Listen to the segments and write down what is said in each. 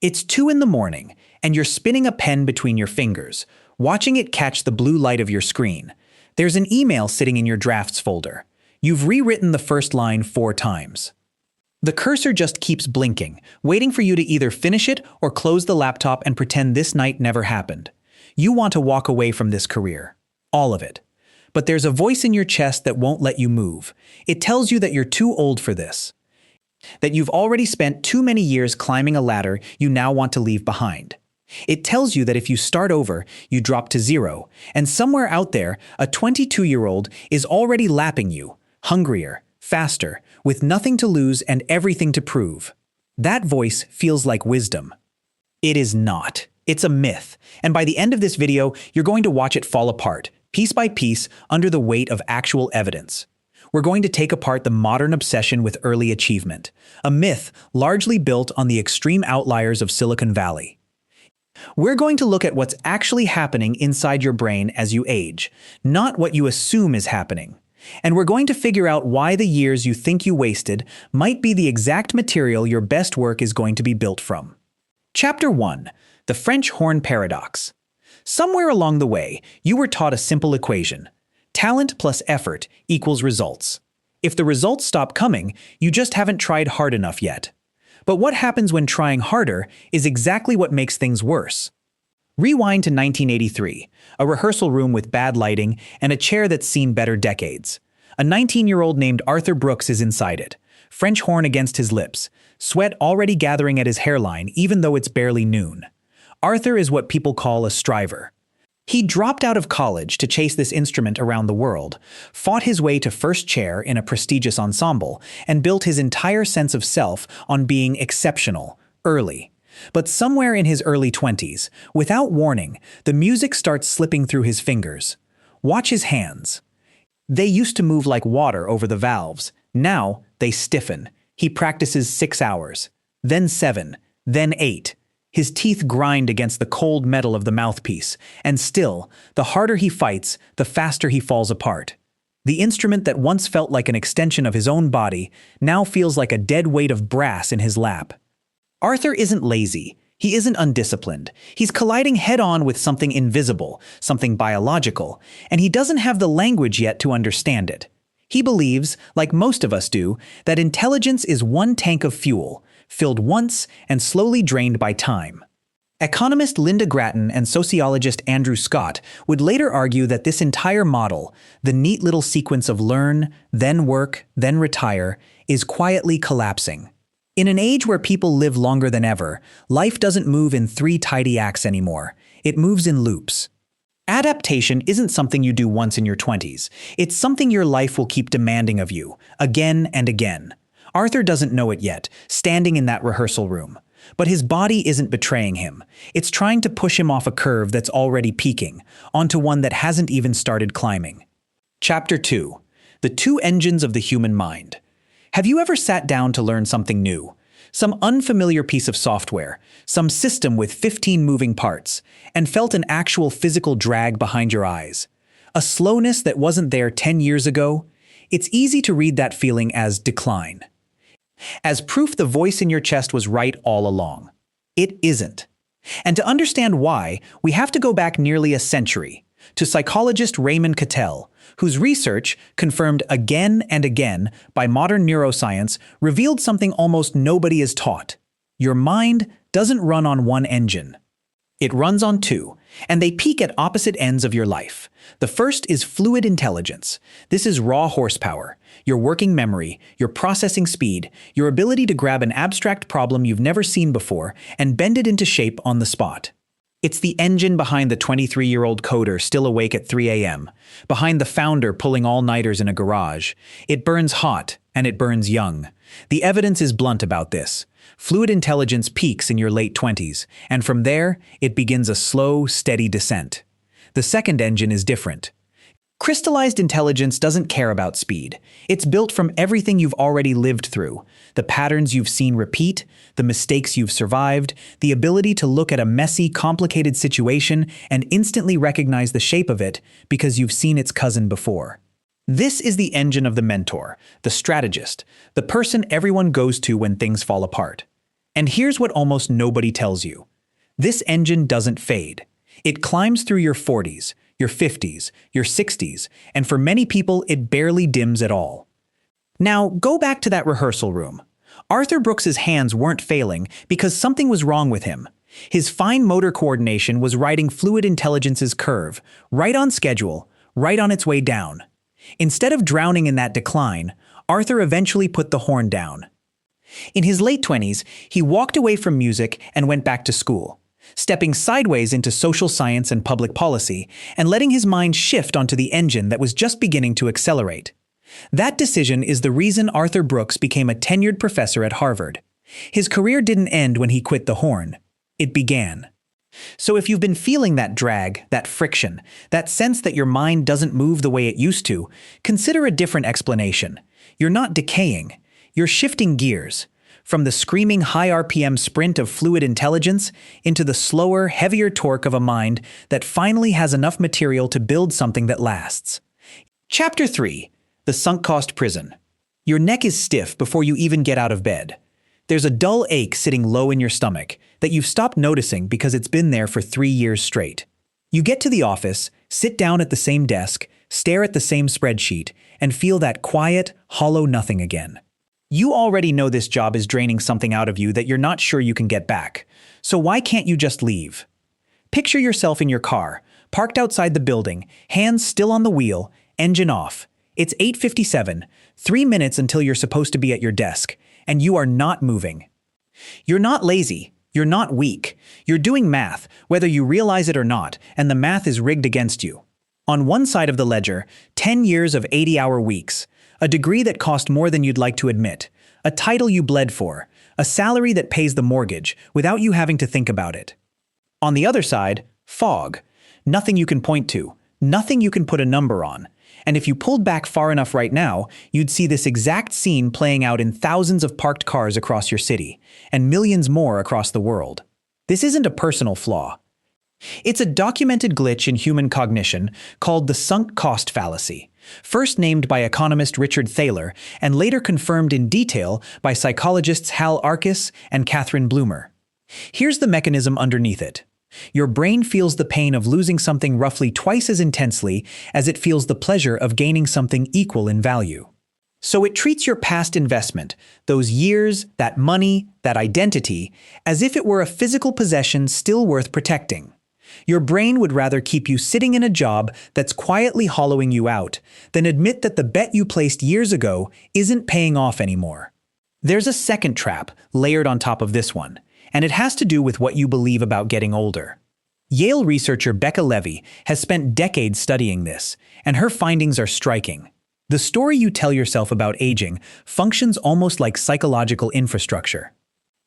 It's 2 in the morning, and you're spinning a pen between your fingers, watching it catch the blue light of your screen. There's an email sitting in your drafts folder. You've rewritten the first line 4 times. The cursor just keeps blinking, waiting for you to either finish it or close the laptop and pretend this night never happened. You want to walk away from this career. All of it. But there's a voice in your chest that won't let you move. It tells you that you're too old for this. That you've already spent too many years climbing a ladder you now want to leave behind. It tells you that if you start over, you drop to 0, and somewhere out there, a 22-year-old is already lapping you, hungrier, faster, with nothing to lose and everything to prove. That voice feels like wisdom. It is not. It's a myth, and by the end of this video, you're going to watch it fall apart, piece by piece, under the weight of actual evidence. We're going to take apart the modern obsession with early achievement, a myth largely built on the extreme outliers of Silicon Valley. We're going to look at what's actually happening inside your brain as you age, not what you assume is happening. And we're going to figure out why the years you think you wasted might be the exact material your best work is going to be built from. Chapter 1. The French Horn Paradox. Somewhere along the way, you were taught a simple equation. Talent plus effort equals results. If the results stop coming, you just haven't tried hard enough yet. But what happens when trying harder is exactly what makes things worse. Rewind to 1983, a rehearsal room with bad lighting and a chair that's seen better decades. A 19-year-old named Arthur Brooks is inside it, French horn against his lips, sweat already gathering at his hairline even though it's barely noon. Arthur is what people call a striver. He dropped out of college to chase this instrument around the world, fought his way to first chair in a prestigious ensemble, and built his entire sense of self on being exceptional, early. But somewhere in his early 20s, without warning, the music starts slipping through his fingers. Watch his hands. They used to move like water over the valves. Now they stiffen. He practices 6 hours, then 7, then 8. His teeth grind against the cold metal of the mouthpiece, and still, the harder he fights, the faster he falls apart. The instrument that once felt like an extension of his own body now feels like a dead weight of brass in his lap. Arthur isn't lazy. He isn't undisciplined. He's colliding head-on with something invisible, something biological, and he doesn't have the language yet to understand it. He believes, like most of us do, that intelligence is one tank of fuel, filled once and slowly drained by time. Economist Linda Grattan and sociologist Andrew Scott would later argue that this entire model, the neat little sequence of learn, then work, then retire, is quietly collapsing. In an age where people live longer than ever, life doesn't move in 3 tidy acts anymore. It moves in loops. Adaptation isn't something you do once in your 20s. It's something your life will keep demanding of you, again and again. Arthur doesn't know it yet, standing in that rehearsal room. But his body isn't betraying him. It's trying to push him off a curve that's already peaking, onto one that hasn't even started climbing. Chapter 2. The 2 engines of the human mind. Have you ever sat down to learn something new? Some unfamiliar piece of software, some system with 15 moving parts, and felt an actual physical drag behind your eyes? A slowness that wasn't there 10 years ago? It's easy to read that feeling as decline. As proof the voice in your chest was right all along. It isn't. And to understand why, we have to go back nearly a century, to psychologist Raymond Cattell, whose research, confirmed again and again by modern neuroscience, revealed something almost nobody is taught. Your mind doesn't run on one engine. It runs on 2, and they peak at opposite ends of your life. The first is fluid intelligence. This is raw horsepower, your working memory, your processing speed, your ability to grab an abstract problem you've never seen before and bend it into shape on the spot. It's the engine behind the 23-year-old coder still awake at 3 a.m., behind the founder pulling all-nighters in a garage. It burns hot, and it burns young. The evidence is blunt about this. Fluid intelligence peaks in your late 20s, and from there, it begins a slow, steady descent. The second engine is different. Crystallized intelligence doesn't care about speed. It's built from everything you've already lived through, the patterns you've seen repeat, the mistakes you've survived, the ability to look at a messy, complicated situation and instantly recognize the shape of it because you've seen its cousin before. This is the engine of the mentor, the strategist, the person everyone goes to when things fall apart. And here's what almost nobody tells you. This engine doesn't fade. It climbs through your 40s, your 50s, your 60s, and for many people it barely dims at all. Now, go back to that rehearsal room. Arthur Brooks's hands weren't failing because something was wrong with him. His fine motor coordination was riding Fluid Intelligence's curve, right on schedule, right on its way down. Instead of drowning in that decline, Arthur eventually put the horn down. In his late 20s, he walked away from music and went back to school, stepping sideways into social science and public policy and letting his mind shift onto the engine that was just beginning to accelerate. That decision is the reason Arthur Brooks became a tenured professor at Harvard. His career didn't end when he quit the horn. It began. So if you've been feeling that drag, that friction, that sense that your mind doesn't move the way it used to, consider a different explanation. You're not decaying. You're shifting gears. From the screaming high RPM sprint of fluid intelligence into the slower, heavier torque of a mind that finally has enough material to build something that lasts. Chapter 3. The Sunk Cost Prison. Your neck is stiff before you even get out of bed. There's a dull ache sitting low in your stomach that you've stopped noticing because it's been there for 3 years straight. You get to the office, sit down at the same desk, stare at the same spreadsheet, and feel that quiet, hollow nothing again. You already know this job is draining something out of you that you're not sure you can get back. So why can't you just leave? Picture yourself in your car, parked outside the building, hands still on the wheel, engine off. It's 8:57, 3 minutes until you're supposed to be at your desk, and you are not moving. You're not lazy. You're not weak. You're doing math, whether you realize it or not, and the math is rigged against you. On one side of the ledger, 10 years of 80-hour weeks, a degree that cost more than you'd like to admit, a title you bled for, a salary that pays the mortgage without you having to think about it. On the other side, fog. Nothing you can point to, nothing you can put a number on. And if you pulled back far enough right now, you'd see this exact scene playing out in thousands of parked cars across your city, and millions more across the world. This isn't a personal flaw. It's a documented glitch in human cognition called the sunk cost fallacy, first named by economist Richard Thaler and later confirmed in detail by psychologists Hal Arkus and Catherine Bloomer. Here's the mechanism underneath it. Your brain feels the pain of losing something roughly twice as intensely as it feels the pleasure of gaining something equal in value. So it treats your past investment, those years, that money, that identity, as if it were a physical possession still worth protecting. Your brain would rather keep you sitting in a job that's quietly hollowing you out than admit that the bet you placed years ago isn't paying off anymore. There's a second trap layered on top of this one, and it has to do with what you believe about getting older. Yale researcher Becca Levy has spent decades studying this, and her findings are striking. The story you tell yourself about aging functions almost like psychological infrastructure.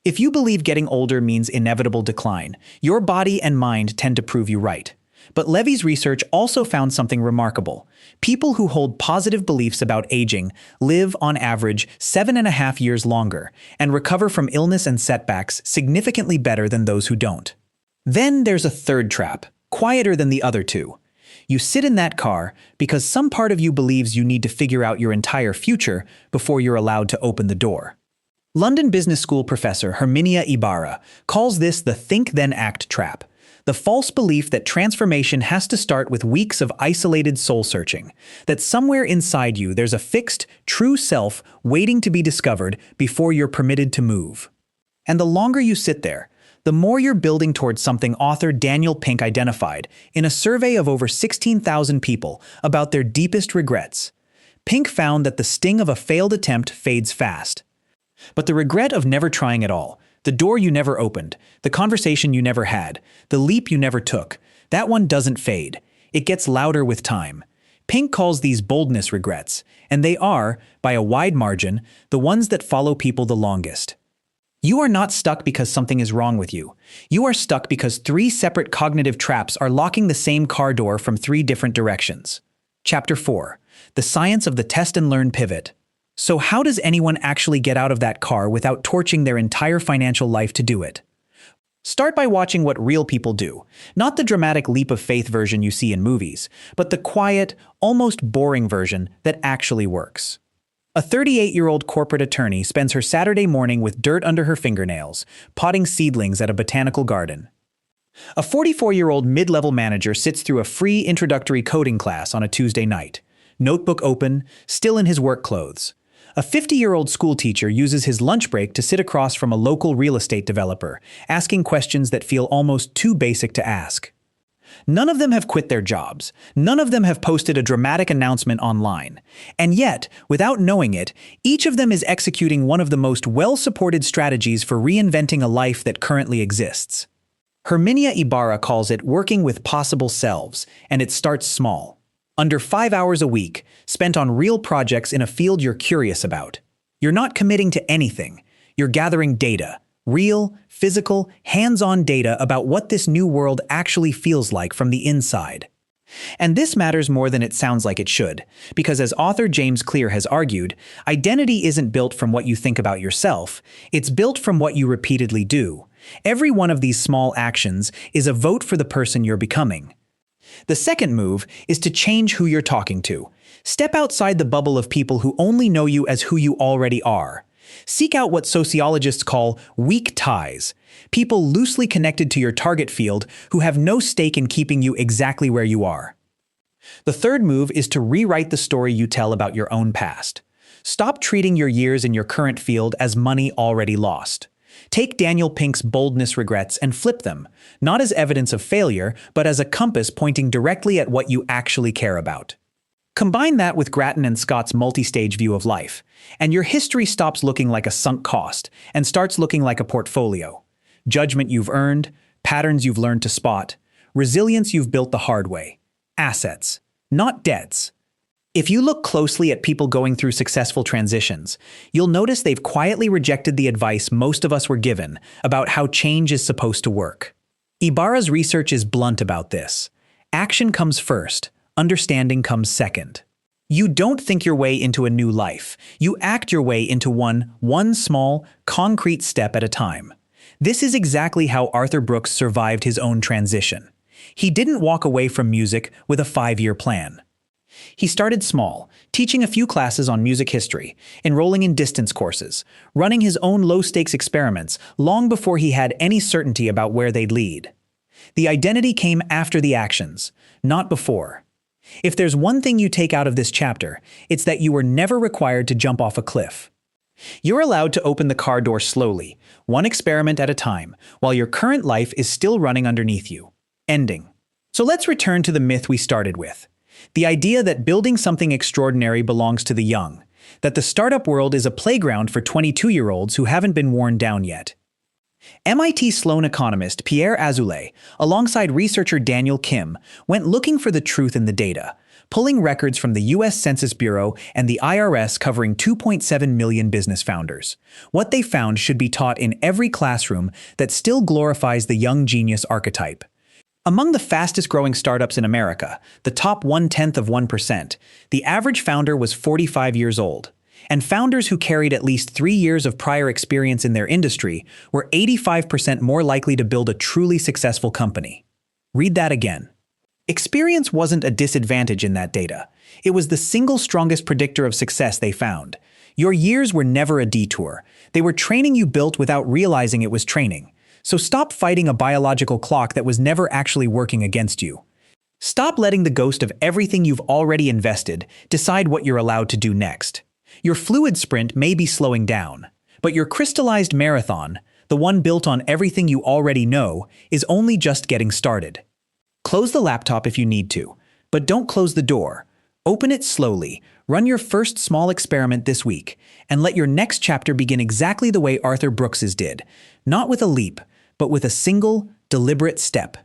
If you believe getting older means inevitable decline, your body and mind tend to prove you right. But Levy's research also found something remarkable. People who hold positive beliefs about aging live, on average, 7.5 years longer and recover from illness and setbacks significantly better than those who don't. Then there's a third trap, quieter than the other two. You sit in that car because some part of you believes you need to figure out your entire future before you're allowed to open the door. London Business School professor Herminia Ibarra calls this the think then act trap. The false belief that transformation has to start with weeks of isolated soul-searching, that somewhere inside you there's a fixed, true self waiting to be discovered before you're permitted to move. And the longer you sit there, the more you're building towards something author Daniel Pink identified in a survey of over 16,000 people about their deepest regrets. Pink found that the sting of a failed attempt fades fast. But the regret of never trying at all, the door you never opened, the conversation you never had, the leap you never took, that one doesn't fade. It gets louder with time. Pink calls these boldness regrets, and they are, by a wide margin, the ones that follow people the longest. You are not stuck because something is wrong with you. You are stuck because 3 separate cognitive traps are locking the same car door from 3 different directions. Chapter 4. The Science of the Test and Learn Pivot. So how does anyone actually get out of that car without torching their entire financial life to do it? Start by watching what real people do, not the dramatic leap of faith version you see in movies, but the quiet, almost boring version that actually works. A 38-year-old corporate attorney spends her Saturday morning with dirt under her fingernails, potting seedlings at a botanical garden. A 44-year-old mid-level manager sits through a free introductory coding class on a Tuesday night, notebook open, still in his work clothes. A 50-year-old school teacher uses his lunch break to sit across from a local real estate developer, asking questions that feel almost too basic to ask. None of them have quit their jobs. None of them have posted a dramatic announcement online. And yet, without knowing it, each of them is executing one of the most well-supported strategies for reinventing a life that currently exists. Herminia Ibarra calls it working with possible selves, and it starts small. Under 5 hours a week, spent on real projects in a field you're curious about. You're not committing to anything. You're gathering data. Real, physical, hands-on data about what this new world actually feels like from the inside. And this matters more than it sounds like it should, because as author James Clear has argued, identity isn't built from what you think about yourself, it's built from what you repeatedly do. Every one of these small actions is a vote for the person you're becoming. The second move is to change who you're talking to. Step outside the bubble of people who only know you as who you already are. Seek out what sociologists call weak ties, people loosely connected to your target field who have no stake in keeping you exactly where you are. The third move is to rewrite the story you tell about your own past. Stop treating your years in your current field as money already lost. Take Daniel Pink's boldness regrets and flip them, not as evidence of failure, but as a compass pointing directly at what you actually care about. Combine that with Grattan and Scott's multi-stage view of life, and your history stops looking like a sunk cost and starts looking like a portfolio. Judgment you've earned, patterns you've learned to spot, resilience you've built the hard way. Assets, not debts. If you look closely at people going through successful transitions, you'll notice they've quietly rejected the advice most of us were given about how change is supposed to work. Ibarra's research is blunt about this. Action comes first. Understanding comes second. You don't think your way into a new life. You act your way into one small, concrete step at a time. This is exactly how Arthur Brooks survived his own transition. He didn't walk away from music with a 5-year plan. He started small, teaching a few classes on music history, enrolling in distance courses, running his own low-stakes experiments long before he had any certainty about where they'd lead. The identity came after the actions, not before. If there's one thing you take out of this chapter, it's that you were never required to jump off a cliff. You're allowed to open the car door slowly, one experiment at a time, while your current life is still running underneath you. Ending. So let's return to the myth we started with. The idea that building something extraordinary belongs to the young, that the startup world is a playground for 22-year-olds who haven't been worn down yet. MIT Sloan economist Pierre Azoulay, alongside researcher Daniel Kim, went looking for the truth in the data, pulling records from the U.S. Census Bureau and the IRS covering 2.7 million business founders. What they found should be taught in every classroom that still glorifies the young genius archetype. Among the fastest-growing startups in America, the top 0.1%, the average founder was 45 years old. And founders who carried at least 3 years of prior experience in their industry were 85% more likely to build a truly successful company. Read that again. Experience wasn't a disadvantage in that data. It was the single strongest predictor of success they found. Your years were never a detour. They were training you built without realizing it was training. So stop fighting a biological clock that was never actually working against you. Stop letting the ghost of everything you've already invested decide what you're allowed to do next. Your fluid sprint may be slowing down, but your crystallized marathon, the one built on everything you already know, is only just getting started. Close the laptop if you need to, but don't close the door. Open it slowly, run your first small experiment this week, and let your next chapter begin exactly the way Arthur Brooks's did, not with a leap, but with a single, deliberate step.